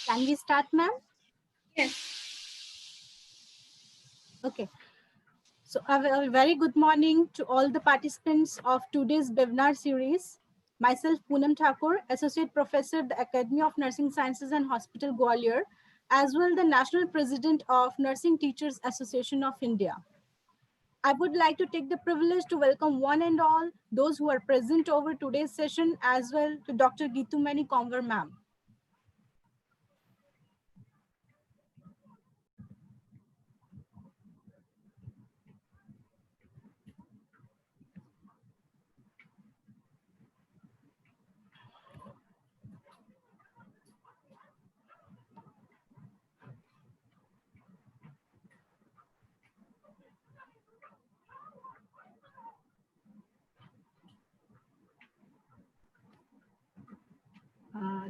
Can we start, ma'am? Yes. Okay. So a very good morning to all the participants of today's webinar series. Myself, Poonam Thakur, Associate Professor, the Academy of Nursing Sciences and Hospital, Gwalior, as well the National President of Nursing Teachers Association of India. I would like to take the privilege to welcome one and all those who are present over today's session, as well to Dr. Geetumani Conver, ma'am.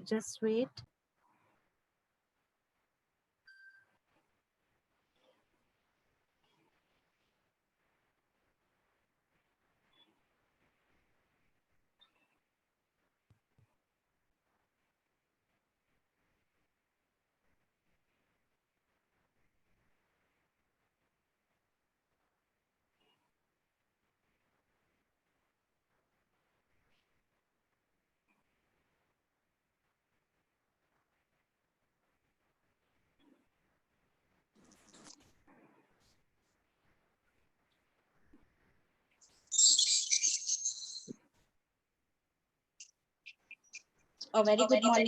Just wait. A very good morning.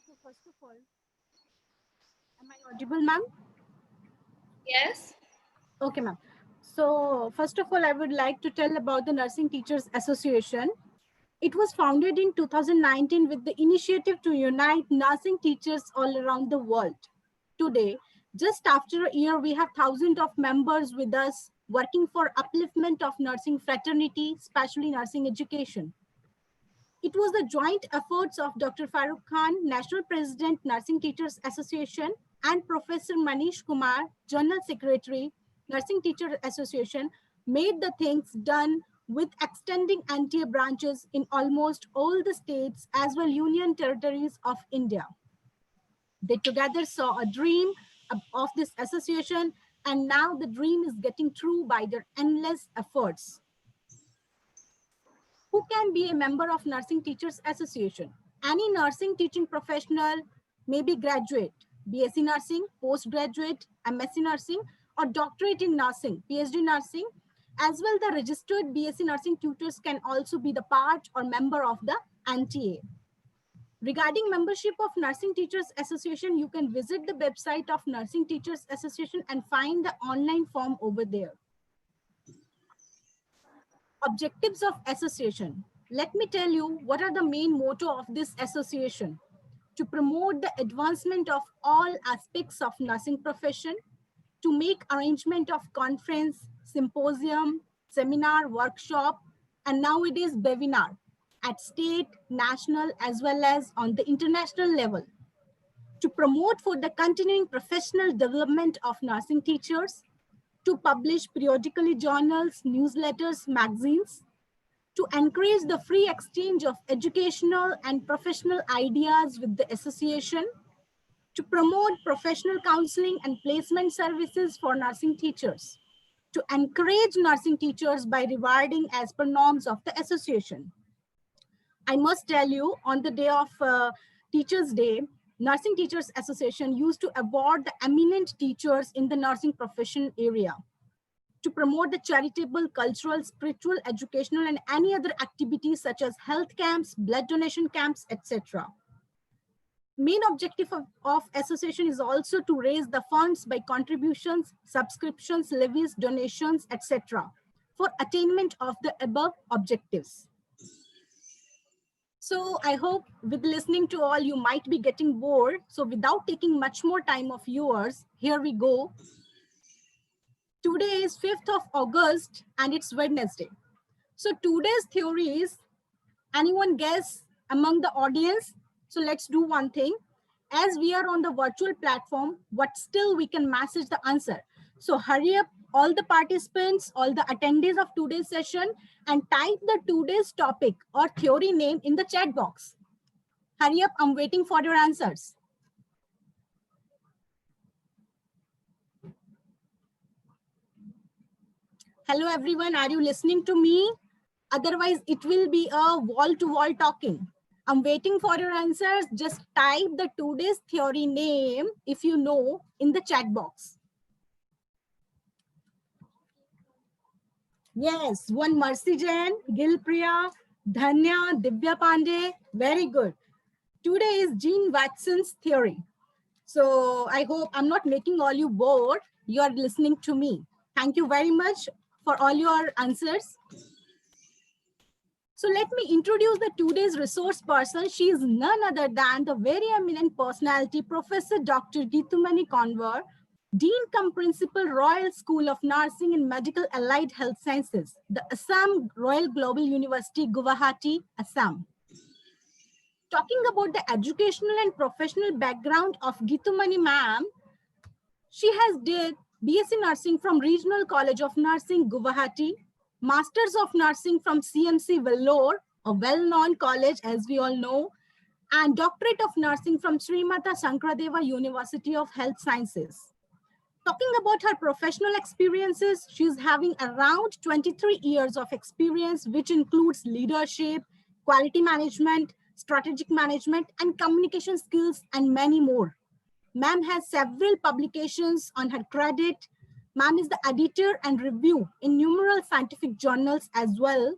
So first of all, am I audible, ma'am? Yes. Okay, ma'am. So first of all, I would like to tell about the Nursing Teachers Association. It was founded in 2019 with the initiative to unite nursing teachers all around the world. Today, just after a year, we have thousands of members with us working for upliftment of nursing fraternity, especially nursing education. It was the joint efforts of Dr. Farooq Khan, National President, Nursing Teachers Association, and Professor Manish Kumar, General Secretary, Nursing Teachers Association, made the things done with extending NTA branches in almost all the states as well union territories of India. They together saw a dream of this association, and now the dream is getting true by their endless efforts. Who can be a member of Nursing Teachers Association? Any nursing teaching professional, maybe graduate, BSc Nursing, postgraduate, MSc Nursing, or doctorate in nursing, PhD Nursing, as well the registered BSc Nursing tutors can also be the part or member of the NTA. Regarding membership of Nursing Teachers Association, you can visit the website of Nursing Teachers Association and find the online form over there. Objectives of association. Let me tell you what are the main motto of this association. To promote the advancement of all aspects of nursing profession, to make arrangement of conference, symposium, seminar, workshop, and nowadays webinar at state, national, as well as on the international level. To promote for the continuing professional development of nursing teachers, to publish periodically journals, newsletters, magazines, to encourage the free exchange of educational and professional ideas with the association, to promote professional counseling and placement services for nursing teachers, to encourage nursing teachers by rewarding as per norms of the association. I must tell you, on the day of Teachers' Day, Nursing Teachers Association used to award the eminent teachers in the nursing profession area, to promote the charitable, cultural, spiritual, educational, and any other activities such as health camps, blood donation camps, etc. Main objective of association is also to raise the funds by contributions, subscriptions, levies, donations, etc. for attainment of the above objectives. So I hope with listening to all, you might be getting bored. So without taking much more time of yours, here we go. Today is 5th of August and it's Wednesday. So today's theory is, anyone guess among the audience? So let's do one thing. as we are on the virtual platform, but still we can message the answer. So hurry up, all the participants, all the attendees of today's session, and type the today's topic or theory name in the chat box. Hurry up, I'm waiting for your answers. Hello everyone, are you listening to me? Otherwise, it will be a wall-to-wall talking. I'm waiting for your answers. Just type the today's theory name, if you know, in the chat box. Yes, one Mercy Jain, Gilpriya, Dhanya, Divya Pandey. Very good. Today is Gene Watson's theory. So I hope I'm not making all you bored. You are listening to me. Thank you very much for all your answers. So let me introduce the today's resource person. She is none other than the very eminent personality, Professor Dr. Geetumani Conver, Dean cum Principal, Royal School of Nursing and Medical Allied Health Sciences, the Assam Royal Global University, Guwahati, Assam. Talking about the educational and professional background of Geetumani ma'am, she has did BSc Nursing from Regional College of Nursing, Guwahati, Masters of Nursing from CMC Vellore, a well-known college as we all know, and Doctorate of Nursing from Srimata Sankradeva University of Health Sciences. Talking about her professional experiences, she's having around 23 years of experience, which includes leadership, quality management, strategic management, and communication skills, and many more. Ma'am has several publications on her credit. Ma'am is the editor and review in numerous scientific journals as well.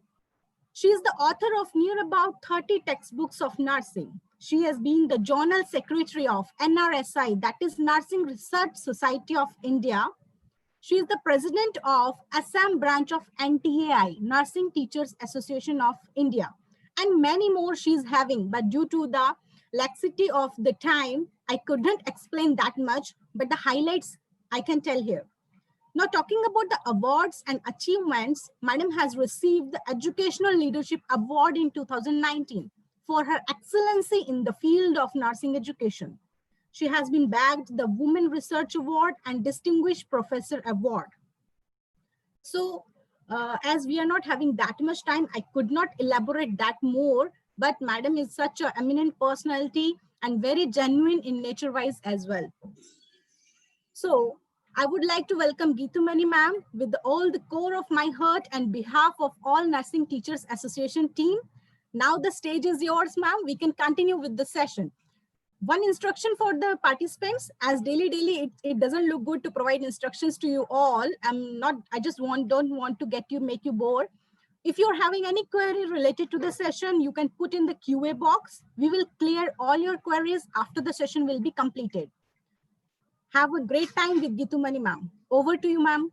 She is the author of near about 30 textbooks of nursing. She has been the journal secretary of NRSI, that is Nursing Research Society of India. She is the president of Assam branch of NTAI, Nursing Teachers Association of India. And many more she's having, but due to the laxity of the time, I couldn't explain that much, but the highlights I can tell here. Now, talking about the awards and achievements, Madam has received the Educational Leadership Award in 2019 for her excellency in the field of nursing education. She has been bagged the Women Research Award and Distinguished Professor Award. So, as we are not having that much time, I could not elaborate that more, but Madam is such an eminent personality and very genuine in nature-wise as well. So, I would like to welcome Geetumani ma'am with all the core of my heart and behalf of all Nursing Teachers Association team. Now the stage is yours, ma'am. We can continue with the session. One instruction for the participants, as daily, it doesn't look good to provide instructions to you all. I just don't want to make you bored. If you're having any query related to the session, you can put in the QA box. We will clear all your queries after the session will be completed. Have a great time with Geetumani ma'am. Over to you, ma'am.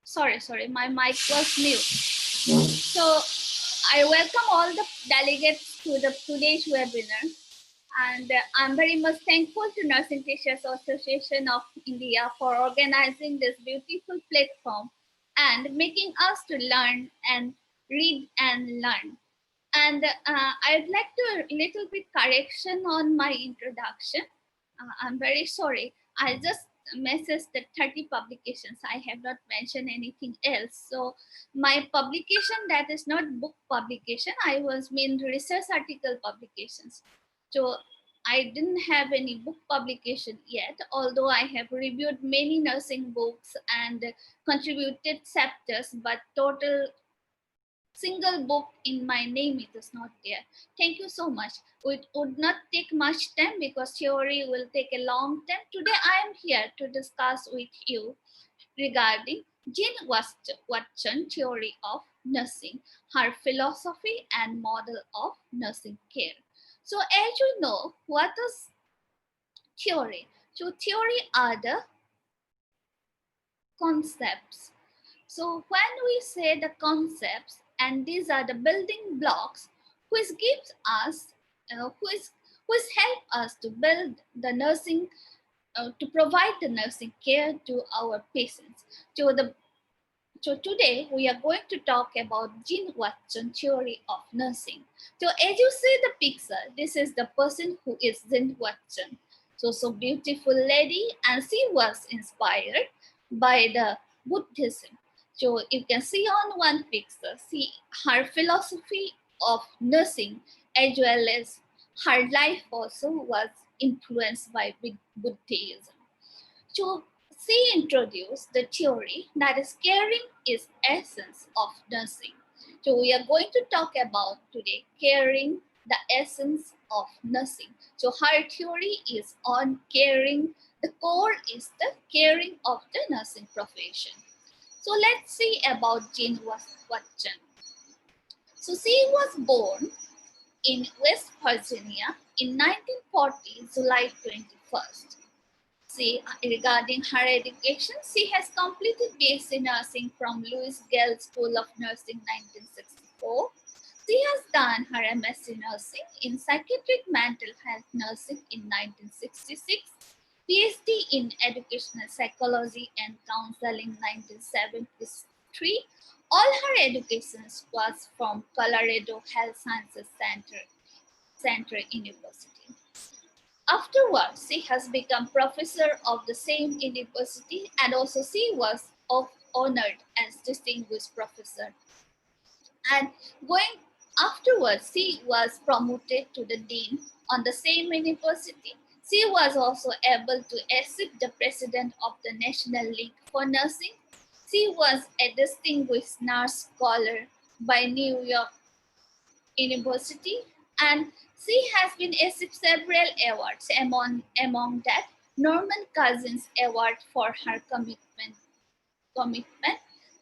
Sorry, my mic was mute. So I welcome all the delegates to today's webinar. And I'm very much thankful to Nursing Teachers Association of India for organizing this beautiful platform and making us to learn and read and learn. And I'd like to little bit correction on my introduction. I'm very sorry. I just messaged the 30 publications. I have not mentioned anything else. So my publication that is not book publication, I was mean research article publications. So I didn't have any book publication yet, although I have reviewed many nursing books and contributed chapters, but total single book in my name it is not there. Thank you so much. It would not take much time because theory will take a long time. Today I am here to discuss with you regarding Jane Watson theory of nursing, her philosophy and model of nursing care. So as you know, what is theory? So theory are the concepts. So when we say the concepts, and these are the building blocks which gives us, which help us to build the nursing, to provide the nursing care to our patients. So today we are going to talk about Jean Watson theory of nursing. So as you see the picture, this is the person who is Jean Watson. So beautiful lady, and she was inspired by the Buddhism. So you can see on one picture, see her philosophy of nursing as well as her life also was influenced by Buddhism. So she introduced the theory that is caring is essence of nursing. So we are going to talk about today caring, the essence of nursing. So her theory is on caring. The core is the caring of the nursing profession. So let's see about Jean Watson. So she was born in West Virginia in 1940, July 21st. See, regarding her education, she has completed BSc Nursing from Louis Gale School of Nursing 1964. She has done her MSc Nursing in Psychiatric Mental Health Nursing in 1966, PhD in Educational Psychology and Counseling 1973. All her education was from Colorado Health Sciences Center University. Afterwards, she has become professor of the same university, and also she was honored as distinguished professor. And going afterwards, she was promoted to the dean on the same university. She was also able to accept the president of the National League for Nursing. She was a distinguished nurse scholar by New York University, and she has been accepted several awards, among that Norman Cousins Award for her commitment.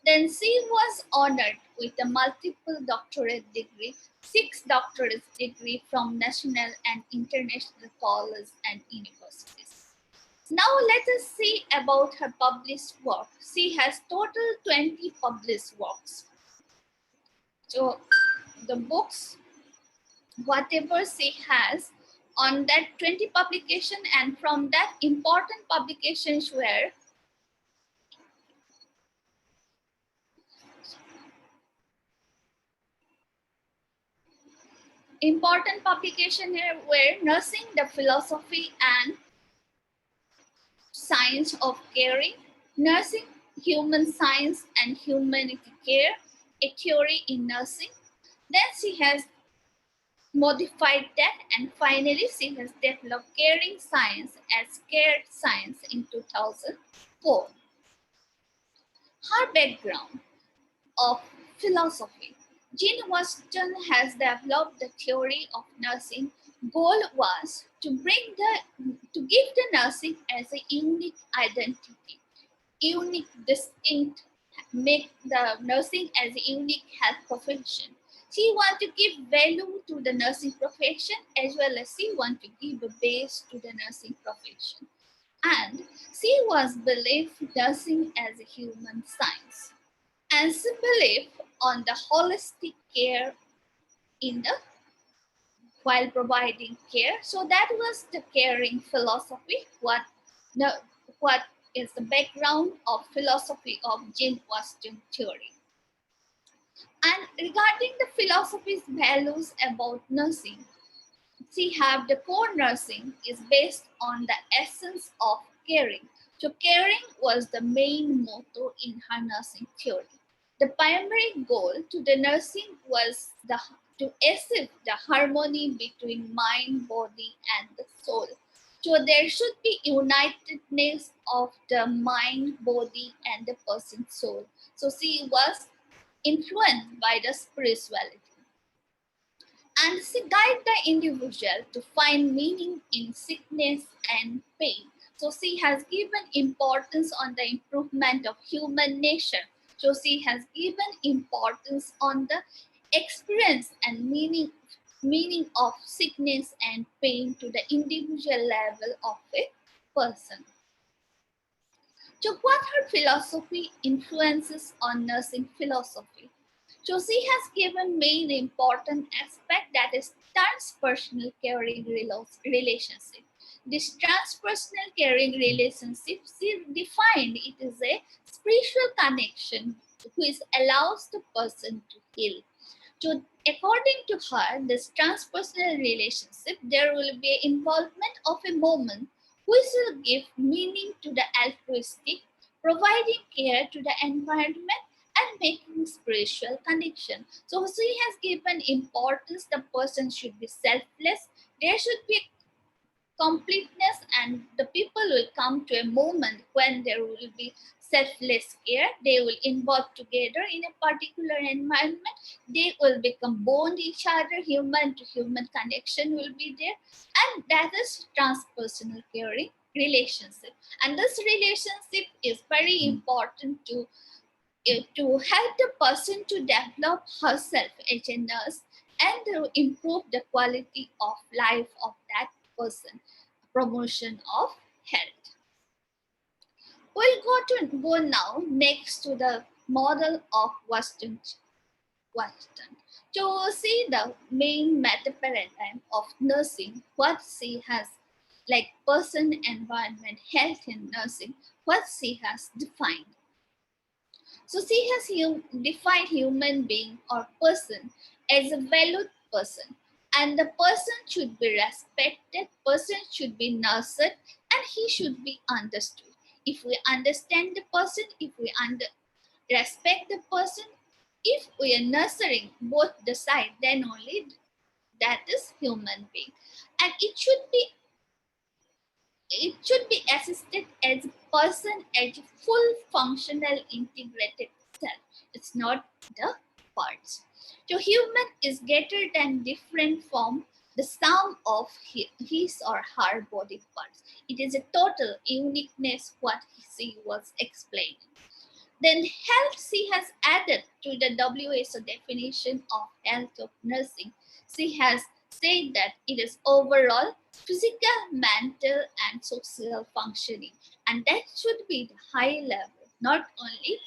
Then she was honored with a multiple doctorate degree, 6 doctorate degree from national and international colleges and universities. Now let us see about her published work. She has total 20 published works. So the books, whatever she has on that 20 publication, and from that important publications were Nursing, the Philosophy and Science of Caring, Nursing, Human Science and Humanity Care, a Theory in Nursing. Then she has modified that, and finally she has developed Caring Science as Care Science in 2004. Her background of philosophy. Jean Watson has developed the theory of nursing. Goal was to give the nursing as a unique identity, unique, distinct, make the nursing as a unique health profession. She wants to give value to the nursing profession, as well as she wants to give a base to the nursing profession. And she was believed nursing as a human science, and she believed on the holistic care in the while providing care. So that was the caring philosophy. What is the background of philosophy of Jean Watson theory? And regarding the philosophy's values about nursing, she have the core nursing is based on the essence of caring. So caring was the main motto in her nursing theory. The primary goal to the nursing was to achieve the harmony between mind, body, and the soul. So there should be unitedness of the mind, body, and the person's soul. So she was influenced by the spirituality, and she guides the individual to find meaning in sickness and pain. So she has given importance on the improvement of human nature. So she has given importance on the experience and meaning of sickness and pain to the individual level of a person. So what her philosophy influences on nursing philosophy? So she has given main important aspect, that is transpersonal caring relationship. This transpersonal caring relationship, she defined it is a spiritual connection which allows the person to heal. So according to her, this transpersonal relationship, there will be involvement of a moment which will give meaning to the altruistic, providing care to the environment and making spiritual connection. So she has given importance, the person should be selfless, there should be completeness, and the people will come to a moment when there will be selfless care. They will involve together in a particular environment, they will become bond each other, human to human connection will be there, and that is transpersonal caring relationship. And this relationship is very important to help the person to develop herself as a nurse and to improve the quality of life of that person, promotion of health. We'll go now next to the model of Western. To see the main meta paradigm of nursing, what she has like person, environment, health in nursing, what she has defined. So she has defined human being or person as a valued person, and the person should be respected, person should be nurtured, and he should be understood. If we understand the person, if we respect the person, if we are nurturing both the side, then only that is human being. And it should be assisted as a person, as a full functional integrated self. It's not the parts. So human is greater than different from the sum of his or her body parts. It is a total uniqueness, what she was explaining. Then health, she has added to the WHO definition of health of nursing. She has said that it is overall physical, mental, and social functioning. And that should be the high level, not only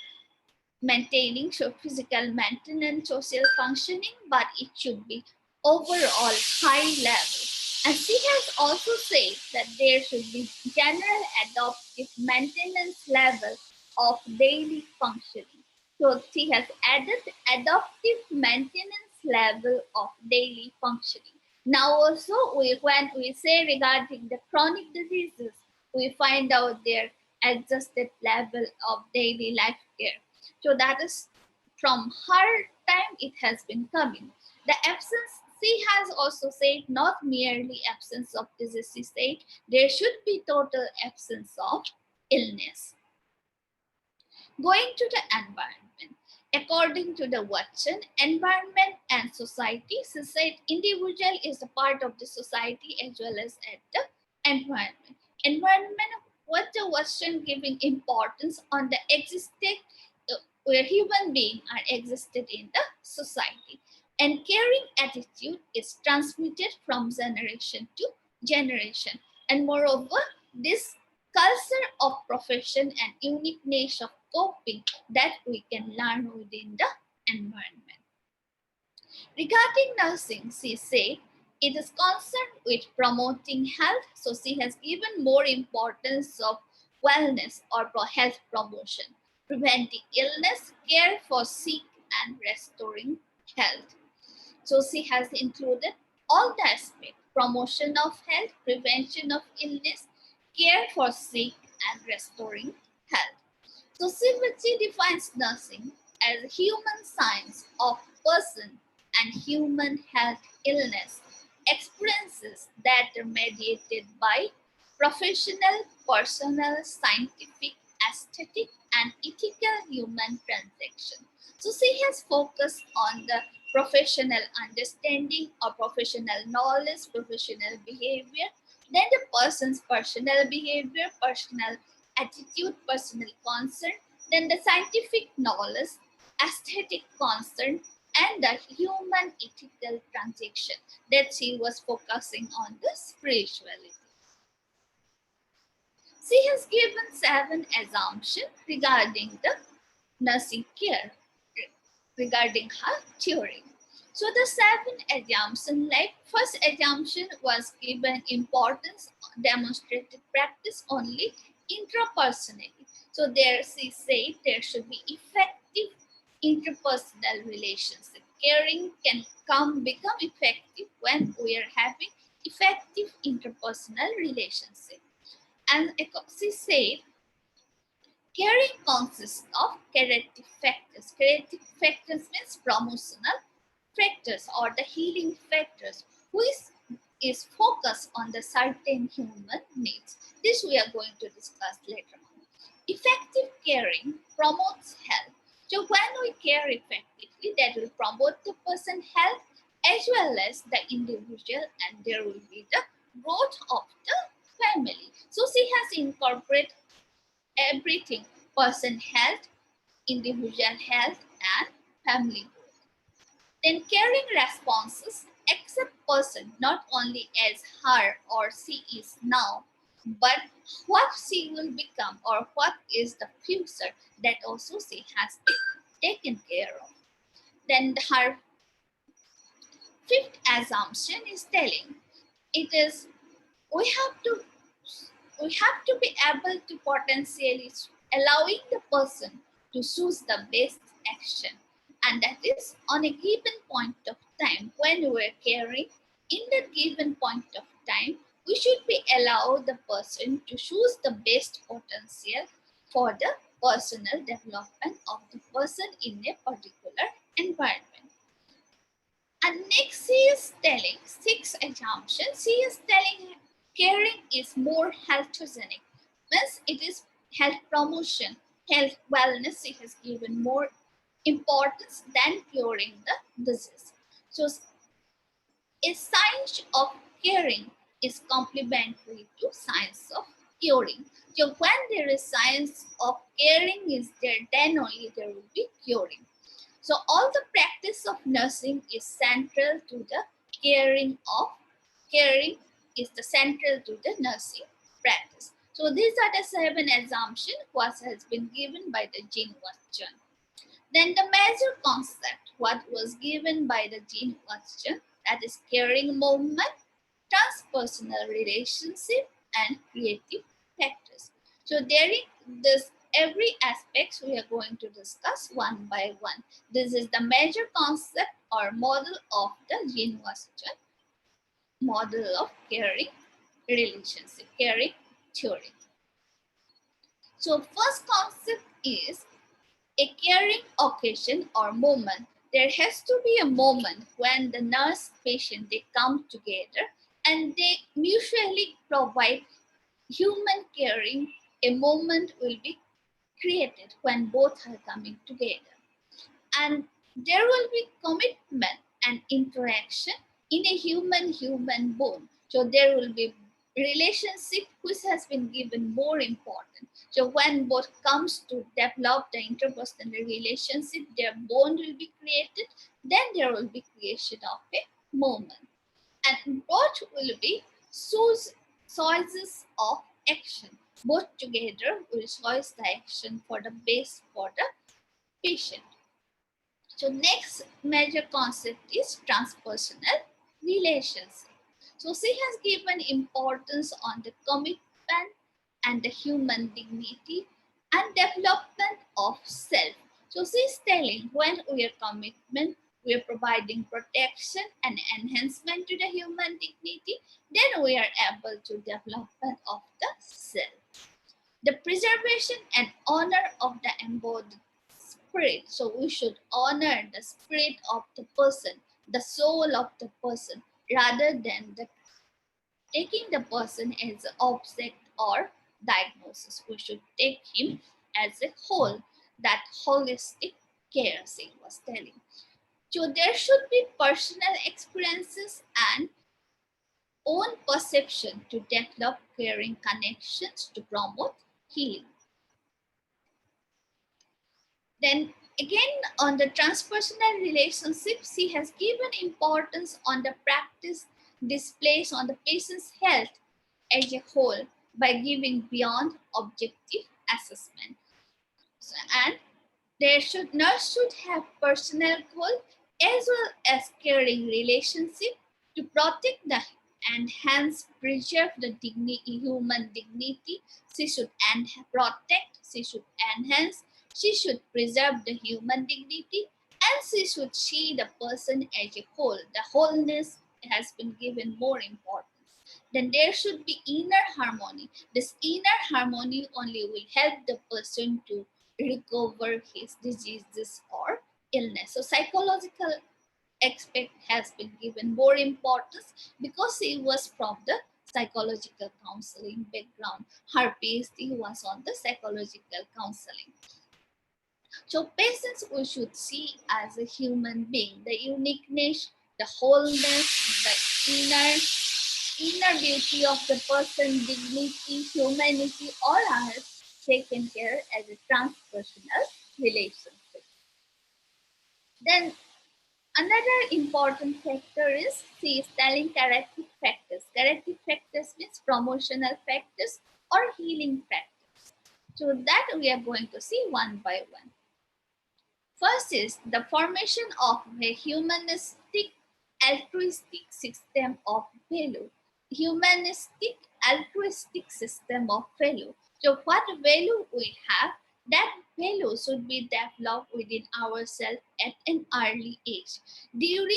maintaining physical maintenance, social functioning, but it should be overall high level. And she has also said that there should be general adaptive maintenance level of daily functioning. So she has added adaptive maintenance level of daily functioning. Now also, when we say regarding the chronic diseases, we find out their adjusted level of daily life care. So that is from her time it has been coming. The absence, she has also said, not merely absence of disease, she said there should be total absence of illness. Going to the environment. According to the Watson, environment and society, she said individual is a part of the society as well as at the environment. Environment, what the Watson giving importance on the existing where human beings are existed in the society. And caring attitude is transmitted from generation to generation. And moreover, this culture of profession and uniqueness of coping that we can learn within the environment. Regarding nursing, she said it is concerned with promoting health, so she has given more importance of wellness or health promotion, preventing illness, care for sick, and restoring health. So she has included all the aspects: promotion of health, prevention of illness, care for sick, and restoring health. So she defines nursing as human science of person and human health illness experiences that are mediated by professional, personal, scientific, aesthetic, and ethical human transaction. So she has focused on the professional understanding or professional knowledge, professional behavior, then the person's personal behavior, personal attitude, personal concern, then the scientific knowledge, aesthetic concern, and the human ethical transaction that she was focusing on the spirituality. She has given 7 assumptions regarding the nursing care regarding her theory. So the 7 assumptions, like first assumption was given importance, demonstrated practice only intrapersonally. So there she said there should be effective interpersonal relationship. Caring can become effective when we are having effective interpersonal relationship. And she said caring consists of corrective factors. Corrective factors means promotional factors or the healing factors, which is focused on the certain human needs. This we are going to discuss later on. Effective caring promotes health. So when we care effectively, that will promote the person's health as well as the individual, and there will be the growth of the family. So she has incorporated everything: person health, individual health, and family growth. Then caring responses accept person not only as her or she is now, but what she will become or what is the future, that also she has been taken care of. Then her fifth assumption is telling it is we have to be able to potentially allowing the person to choose the best action, and that is on a given point of time. When we're caring in the given point of time, we should be allow the person to choose the best potential for the personal development of the person in a particular environment. And next she is telling six assumptions. She is telling caring is more healthogenic. Means it is health promotion, health wellness. She has given more importance than curing the disease. So a science of caring is complementary to science of curing. So when there is science of caring is there, then only there will be curing. So all the practice of nursing is central to the caring is the central to the nursing practice. So these are the 7 assumptions what has been given by the Jean Watson. Then the major concept what was given by the Jean Watson, that is caring movement, transpersonal relationship, and creative practice. So there is this every aspect we are going to discuss one by one. This is the major concept or model of the Jean Watson model of caring relationship, caring theory. So first concept is a caring occasion or moment. There has to be a moment when the nurse patient they come together and they mutually provide human caring. A moment will be created when both are coming together, and there will be commitment and interaction in a human bond. So there will be relationship which has been given more important. So when both comes to develop the interpersonal relationship, their bond will be created, then there will be creation of a moment, and both will be choices of action. Both together will choose the action for the best for the patient. So next major concept is transpersonal relations. So she has given importance on the commitment and the human dignity and development of self. So she's telling when we are commitment, we are providing protection and enhancement to the human dignity, then we are able to development of the self. The preservation and honor of the embodied spirit. So we should honor the spirit of the person, the soul of the person, rather than taking the person as an object or diagnosis. We should take him as a whole. That holistic care she was telling. So there should be personal experiences and own perception to develop caring connections to promote healing. Then again, on the transpersonal relationship, she has given importance on the practice displays on the patient's health as a whole by giving beyond objective assessment. So, and Nurse should have personal goal as well as caring relationship to protect the and hence preserve the human dignity. She should protect, she should enhance, she should preserve the human dignity, and she should see the person as a whole. The wholeness has been given more importance. Then there should be inner harmony. This inner harmony only will help the person to recover his diseases or illness. So psychological aspect has been given more importance because he was from the psychological counseling background. Her PhD was on the psychological counseling. So patients we should see as a human being, the uniqueness, the wholeness, the inner beauty of the person, dignity, humanity, all are taken care as a transpersonal relationship. Then another important factor is she is telling corrective factors. Corrective factors means promotional factors or healing factors. So that we are going to see one by one. First is the formation of a humanistic altruistic system of value. Humanistic altruistic system of value. So what value we have, that value should be developed within ourselves at an early age. When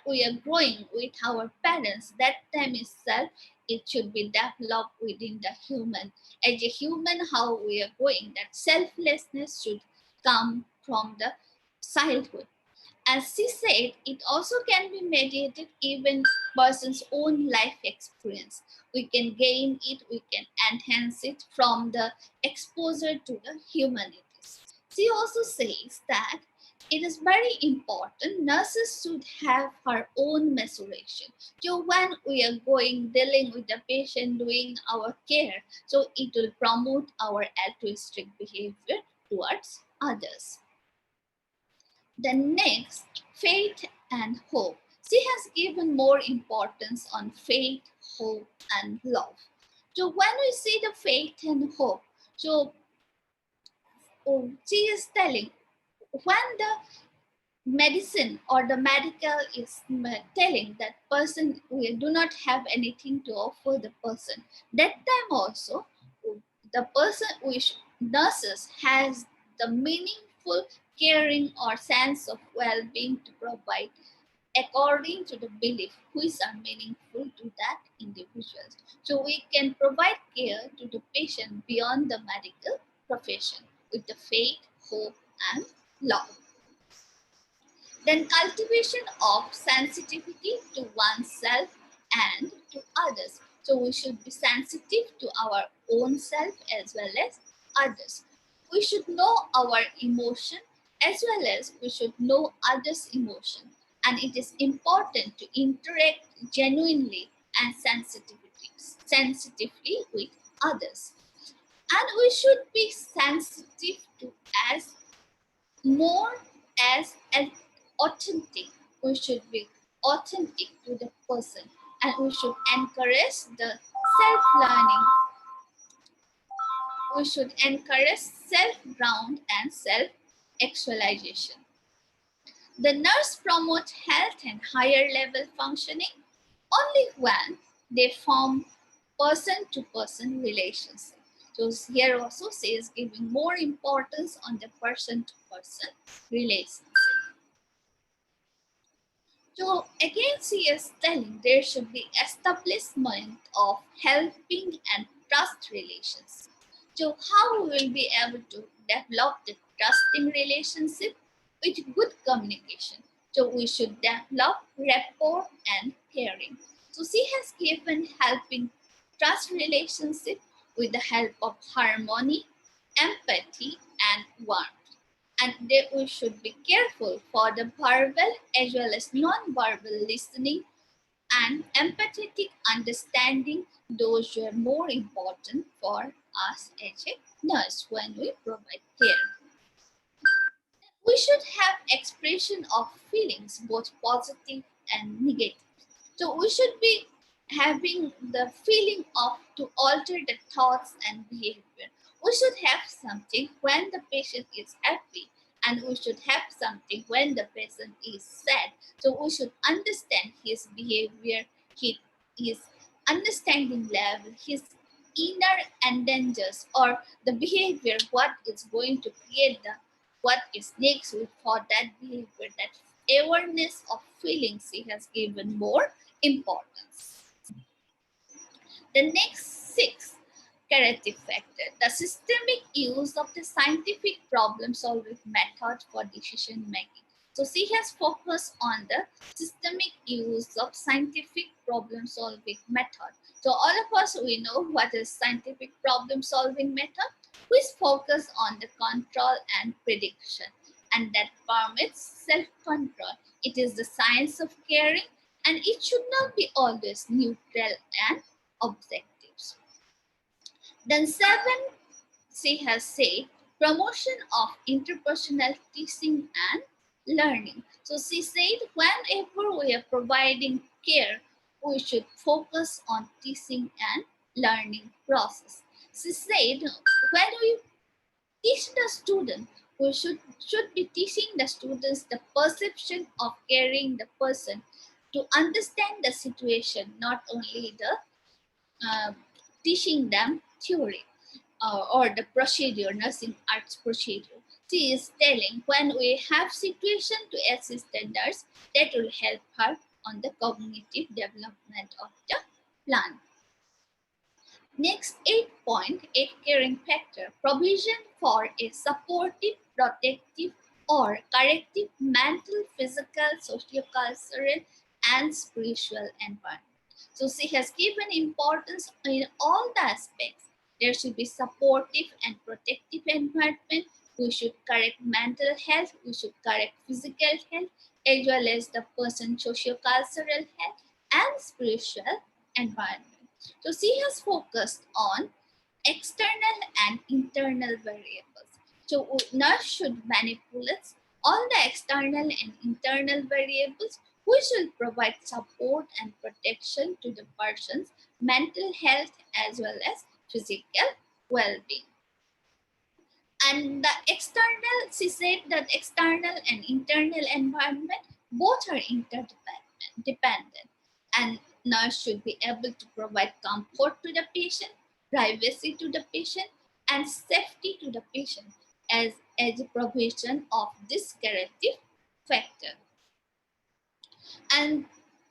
we are growing with our parents, that time itself, it should be developed within the human. As a human, how we are growing, that selflessness should come from the childhood. As she said, it also can be mediated even person's own life experience. We can gain it, we can enhance it from the exposure to the humanities. She also says that it is very important nurses should have her own maturation. So when we are dealing with the patient, doing our care, so it will promote our altruistic behavior towards others. The next, faith and hope. She has given more importance on faith, hope, and love. So when we see the faith and hope, so she is telling when the medicine or the medical is telling that person we do not have anything to offer the person, that time also the person which nurses has the meaningful caring or sense of well-being to provide according to the belief which are meaningful to that individual. So we can provide care to the patient beyond the medical profession with the faith, hope, and love. Then cultivation of sensitivity to oneself and to others. So we should be sensitive to our own self as well as others. We should know our emotion as well as we should know others' emotion. And it is important to interact genuinely and sensitively with others. And we should be sensitive to as more as authentic. We should be authentic to the person and we should encourage the self-learning. We should encourage self-ground and self-actualization. The nurse promotes health and higher level functioning only when they form person-to-person relationship. So here also says giving more importance on the person-to-person relationship. So again, she is telling there should be establishment of helping and trust relations. So how we will be able to develop the trusting relationship with good communication. So we should develop rapport and caring. So she has given helping trust relationship with the help of harmony, empathy, and warmth. And we should be careful for the verbal as well as non-verbal listening and empathetic understanding. Those were more important for us as a nurse when we provide care. We should have expression of feelings, both positive and negative. So we should be having the feeling of to alter the thoughts and behavior. We should have something when the patient is happy, and we should have something when the patient is sad. So we should understand his behavior, his understanding level, his inner endangers, or the behavior, what is going to create the what is next for that behavior. That awareness of feelings he has given more importance. The next six corrective factor, the systemic use of the scientific problem solving method for decision making. So she has focused on the systemic use of scientific problem solving method. So all of us, we know what is scientific problem solving method, which focus on the control and prediction, and that permits self control. It is the science of caring, and it should not be always neutral and objectives. Then seven, she has said, promotion of interpersonal teaching and learning. So she said, whenever we are providing care, we should focus on teaching and learning process. She said, when we teach the student, we should be teaching the students the perception of caring the person, to understand the situation, not only the uh, teaching them theory or the procedure, nursing arts procedure. She is telling, when we have situation to assist the nurse, that will help her on the cognitive development of the plant. Next, 8.8 caring factor, provision for a supportive, protective, or corrective mental, physical, socio-cultural, and spiritual environment. So she has given importance in all the aspects. There should be supportive and protective environment. We should correct mental health. We should correct physical health, as well as the person's socio-cultural health and spiritual environment. So she has focused on external and internal variables. So nurse should manipulate all the external and internal variables, which will provide support and protection to the person's mental health as well as physical well-being. And the external, she said that external and internal environment both are interdependent, and nurse should be able to provide comfort to the patient, privacy to the patient, and safety to the patient as a provision of this corrective factor. And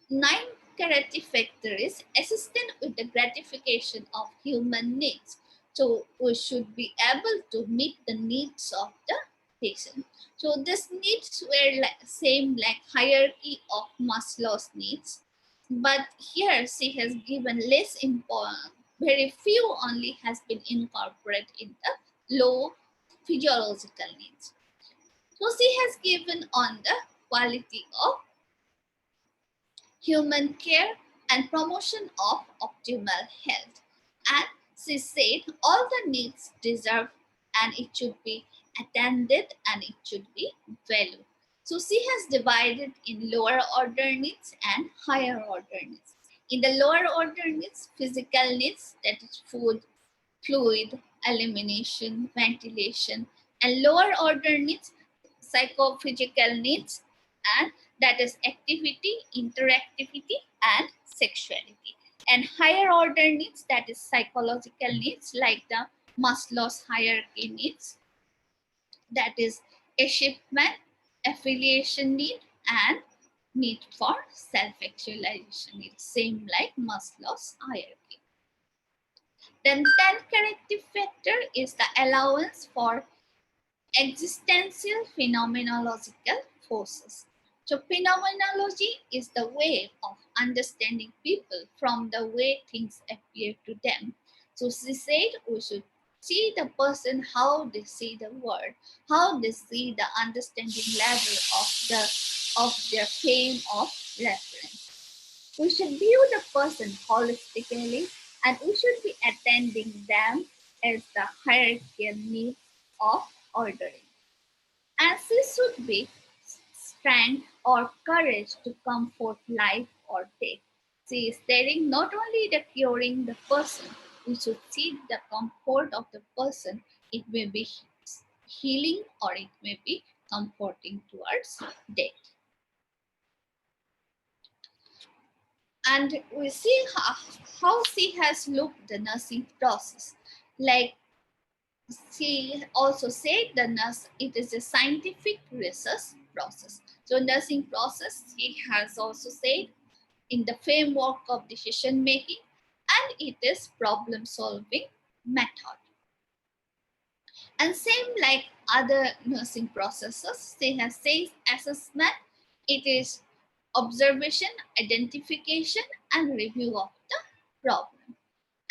ninth corrective factor is assistant with the gratification of human needs. So we should be able to meet the needs of the patient. So these needs were like same like hierarchy of Maslow's needs, but here she has given less important. Very few only has been incorporated in the low physiological needs. So she has given on the quality of human care and promotion of optimal health. And she said all the needs deserve, and it should be attended, and it should be valued. So she has divided in lower order needs and higher order needs. In the lower order needs, physical needs, that is food, fluid, elimination, ventilation, and lower order needs, psychophysical needs, and that is activity, interactivity, and sexuality. And higher order needs, that is psychological needs, like the Maslow's hierarchy needs, that is achievement, affiliation need, and need for self-actualization. It's same like Maslow's hierarchy. Then 10th corrective factor is the allowance for existential phenomenological forces. So phenomenology is the way of understanding people from the way things appear to them. So she said we should see the person how they see the world, how they see the understanding level of their frame of reference. We should view the person holistically, and we should be attending them as the hierarchical needs of ordering. And this should be strength or courage to comfort life or death. She is telling not only the curing the person, we should see the comfort of the person. It may be healing or it may be comforting towards death. And we see how she has looked the nursing process. Like she also said the nurse, it is a scientific research process. So nursing process, she has also said in the framework of decision making, and it is problem solving method. And same like other nursing processes, they have said assessment, it is observation, identification, and review of the problem.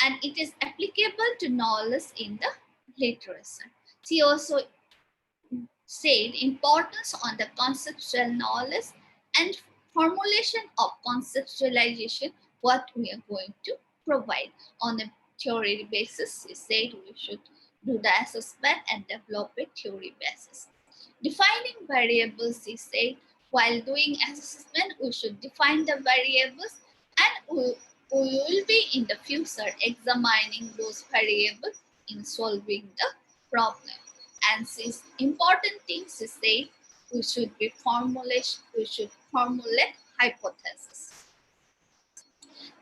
And it is applicable to knowledge in the literature. She also said importance on the conceptual knowledge and formulation of conceptualization, what we are going to provide. On a theory basis, she said we should do the assessment and develop a theory basis. Defining variables, she said, while doing assessment, we should define the variables, and we will be in the future examining those variables in solving the problem. And this important things is say we should formulate hypothesis.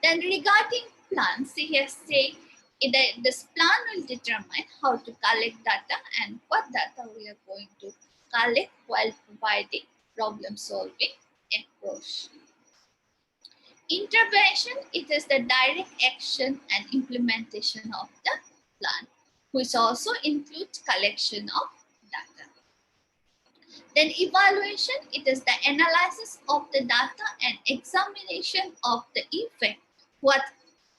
Then regarding plans, he has said this plan will determine how to collect data and what data we are going to collect while providing problem solving approach. Intervention, it is the direct action and implementation of the plan, which also includes collection of data. Then evaluation, it is the analysis of the data and examination of the effect, what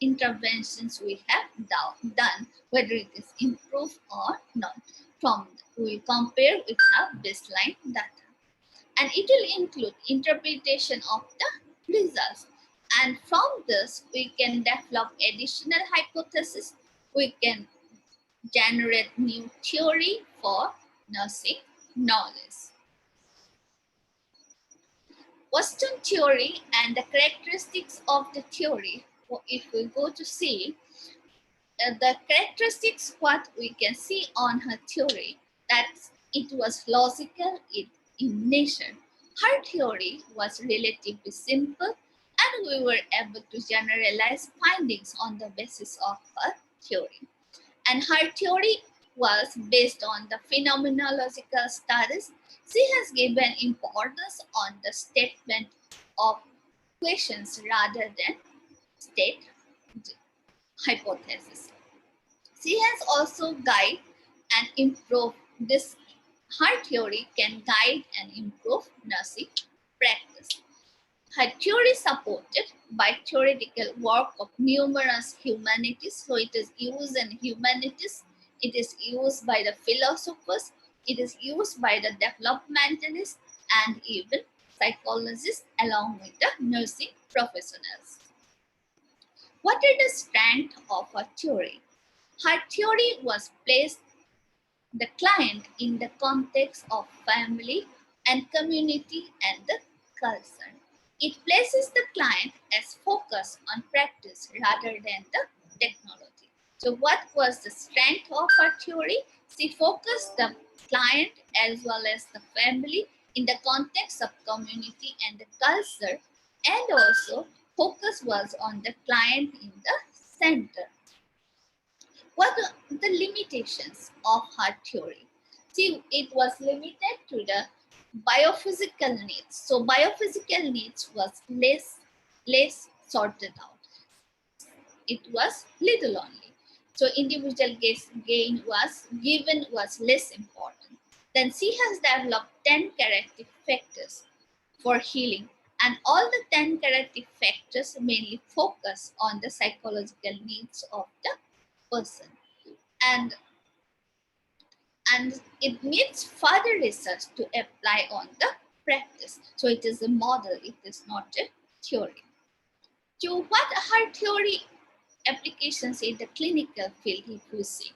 interventions we have done, whether it is improved or not. From we compare with our baseline data. And it will include interpretation of the results. And from this, we can develop additional hypotheses. We can generate new theory for nursing knowledge. Western theory and the characteristics of the theory, if we go to see, the characteristics what we can see on her theory, that it was logical in nature. Her theory was relatively simple, and we were able to generalize findings on the basis of her theory. And her theory was based on the phenomenological studies. She has given importance on the statement of questions rather than state hypothesis. She has also guided and improved this. Her theory can guide and improve nursing practice. Her theory supported by theoretical work of numerous humanities. So it is used in humanities, it is used by the philosophers, it is used by the developmentalists and even psychologists along with the nursing professionals. What are the strengths of her theory? Her theory was placed the client in the context of family and community and the culture. It places the client as focus on practice rather than the technology. So what was the strength of her theory? She focused the client as well as the family in the context of community and the culture, and also focus was on the client in the center. What are the limitations of her theory? See, it was limited to the biophysical needs. So biophysical needs was less sorted out. It was little only. So individual gain was given was less important. Then she has developed 10 corrective factors for healing, and all the 10 corrective factors mainly focus on the psychological needs of the person. And it needs further research to apply on the practice. So it is a model, it is not a theory. So what her theory applications in the clinical field, if you see,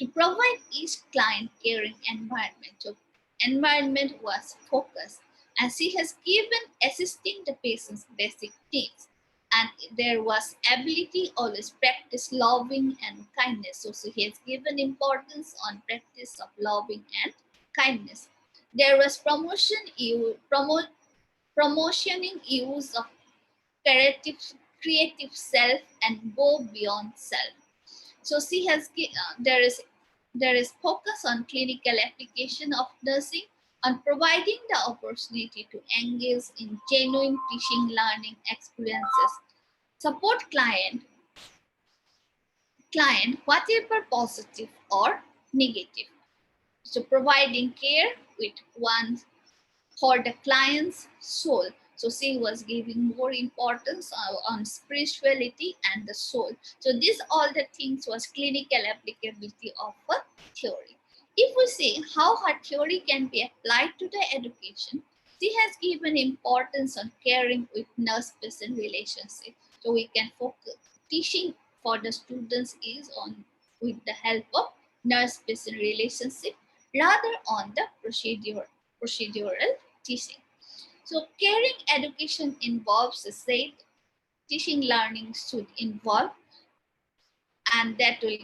to provide each client caring environment. So environment was focused, and she has given assisting the patient's basic needs. And there was ability, always practice loving and kindness. So he has given importance on practice of loving and kindness. There was promotioning use of creative self and go beyond self. So she has there is focus on clinical application of nursing, on providing the opportunity to engage in genuine teaching learning experiences, support client whatever positive or negative. So providing care with one's for the client's soul. So she was giving more importance on spirituality and the soul. So these all the things was clinical applicability of her theory. If we see how her theory can be applied to the education, she has given importance on caring with nurse-patient relationship. So we can focus teaching for the students is on with the help of nurse-patient relationship rather on the procedural teaching. So caring education involves a said teaching learning should involve, and that will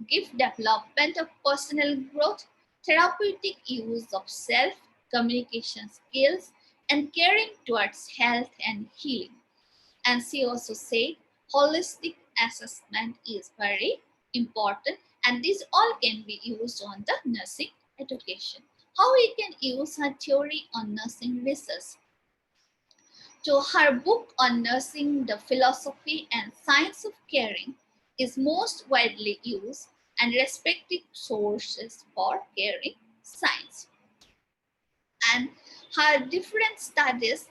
give development of personal growth, therapeutic use of self, communication skills, and caring towards health and healing. And she also said holistic assessment is very important, and these all can be used on the nursing education. How we can use her theory on nursing research? So her book on nursing, the philosophy and science of caring, is most widely used and respected sources for caring science. And her different studies,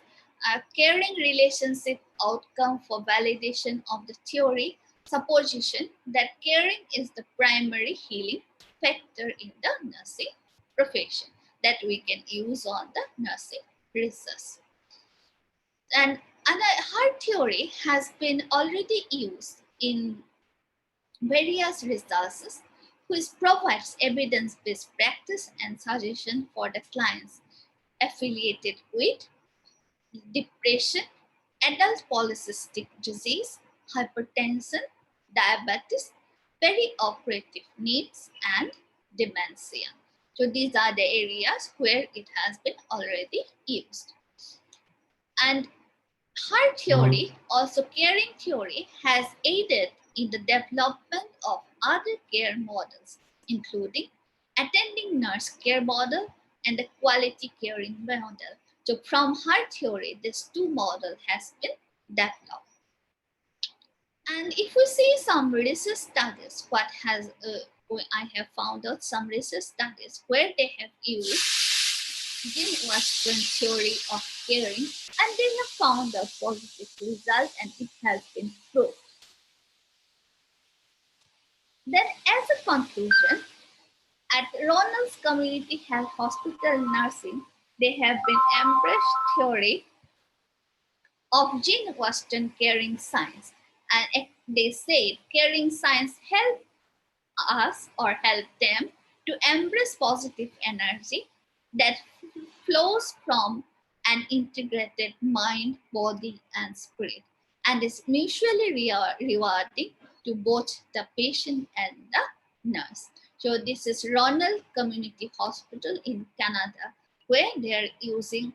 caring relationship outcome for validation of the theory, supposition that caring is the primary healing factor in the nursing profession that we can use on the nursing research. And her theory has been already used in various resources which provides evidence-based practice and suggestion for the clients affiliated with depression, adult polycystic disease, hypertension, diabetes, perioperative needs, and dementia. So these are the areas where it has been already used. And her theory, also caring theory, has aided in the development of other care models, including attending nurse care model and the quality caring model. So from her theory, this two model has been developed. And if we see some research studies, I have found out some research studies where they have used Jim Western theory of caring, and they have found a positive result, and it has been proved. Then, as a conclusion, at Ronald's Community Health Hospital Nursing, they have been embraced theory of Jane Western caring science, and they said caring science help us or help them to embrace positive energy that flows from an integrated mind, body, and spirit, and is mutually rewarding to both the patient and the nurse. So this is Ronald Community Hospital in Canada, where they are using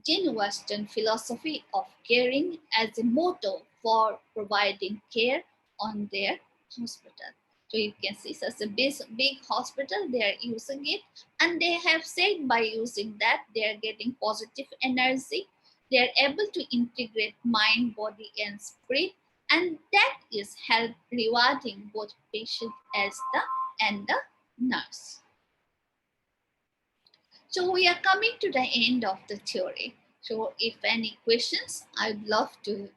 Jane Western philosophy of caring as a motto for providing care on their hospital. So you can see such a big hospital, they are using it, and they have said by using that they are getting positive energy, they are able to integrate mind, body, and spirit, and that is help rewarding both patient as the and the nurse. So we are coming to the end of the theory. So if any questions, I'd love to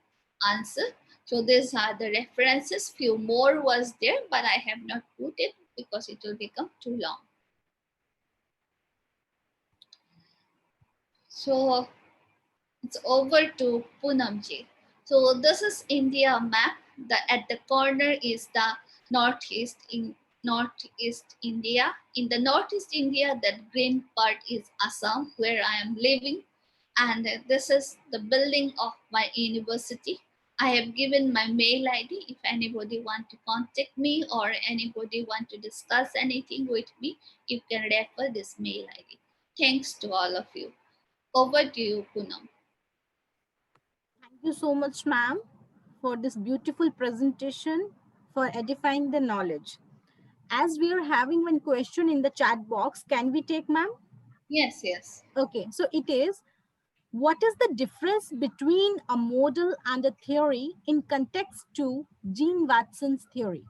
answer. So these are the references. Few more was there, but I have not put it because it will become too long. So it's over to Poonamji. So this is India map. At the corner is the northeast India. In the northeast India, that green part is Assam, where I am living. And this is the building of my university. I have given my mail ID. If anybody want to contact me or anybody want to discuss anything with me, you can refer this mail ID. Thanks to all of you. Over to you, Poonam. Thank you so much, ma'am, for this beautiful presentation, for edifying the knowledge. As we are having one question in the chat box, can we take, ma'am? Yes, yes. Okay, so it is, what is the difference between a model and a theory in context to Jean Watson's theory?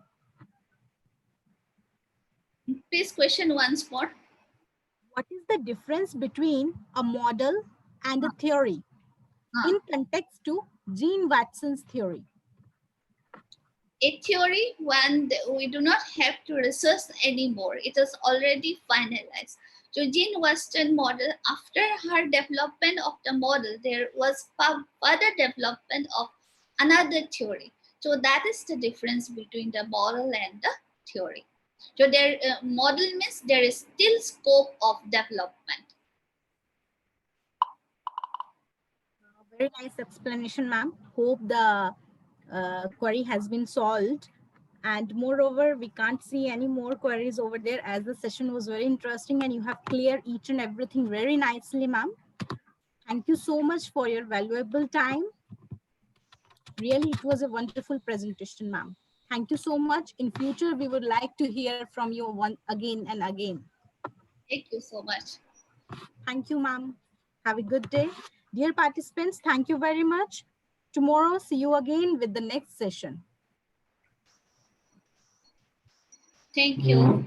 Please question once more. What is the difference between a model and a theory in context to Jean Watson's theory? A theory when we do not have to research anymore. It is already finalized. So Jean Western model, after her development of the model, there was further development of another theory. So that is the difference between the model and the theory. So there model means there is still scope of development. Very nice explanation, ma'am. Hope the query has been solved. And moreover, we can't see any more queries over there as the session was very interesting and you have cleared each and everything very nicely, ma'am. Thank you so much for your valuable time. Really, it was a wonderful presentation, ma'am. Thank you so much. In future, we would like to hear from you again and again. Thank you so much. Thank you, ma'am. Have a good day. Dear participants, thank you very much. Tomorrow, see you again with the next session. Thank you.